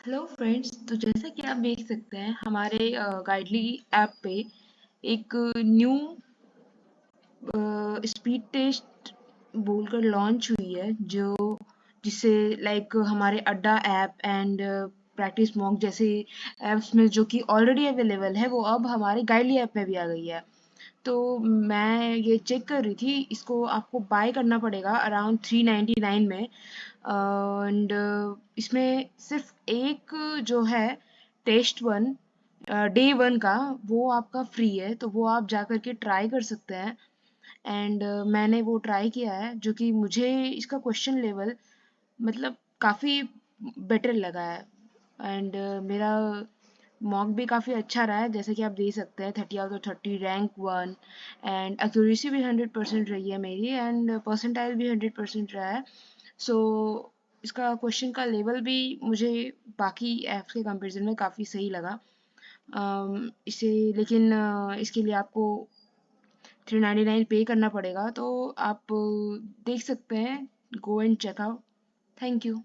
Hello friends, तो जैसा कि आप देख सकते हैं हमारे गाइडली ऐप पे एक न्यू स्पीड टेस्ट बोलकर लॉन्च हुई है, जो जिससे लाइक हमारे अड्डा ऐप एंड प्रैक्टिस मॉक जैसे ऐप्स में जो कि ऑलरेडी अवेलेबल है, वो अब हमारे गाइडली ऐप में भी आ गई है। तो मैं ये चेक कर रही थी, इसको आपको बाय करना पड़ेगा अराउंड 399 में। एंड इसमें सिर्फ एक जो है टेस्ट वन डे वन का, वो आपका फ्री है, तो वो आप जा कर के ट्राई कर सकते हैं। एंड मैंने वो ट्राई किया है, जो कि मुझे इसका क्वेश्चन लेवल मतलब काफ़ी बेटर लगा है। एंड मेरा मॉक भी काफ़ी अच्छा रहा है, जैसे कि आप देख सकते हैं 30 out of 30 rank one. And accuracy भी 100% रही है मेरी, एंड परसेंटाइल भी 100% रहा है। सो इसका क्वेश्चन का लेवल भी मुझे बाकी ऐप्स के कंपैरिजन में काफ़ी सही लगा। इसे लेकिन इसके लिए आपको 399 पे करना पड़ेगा, तो आप देख सकते हैं, go and check out. Thank you.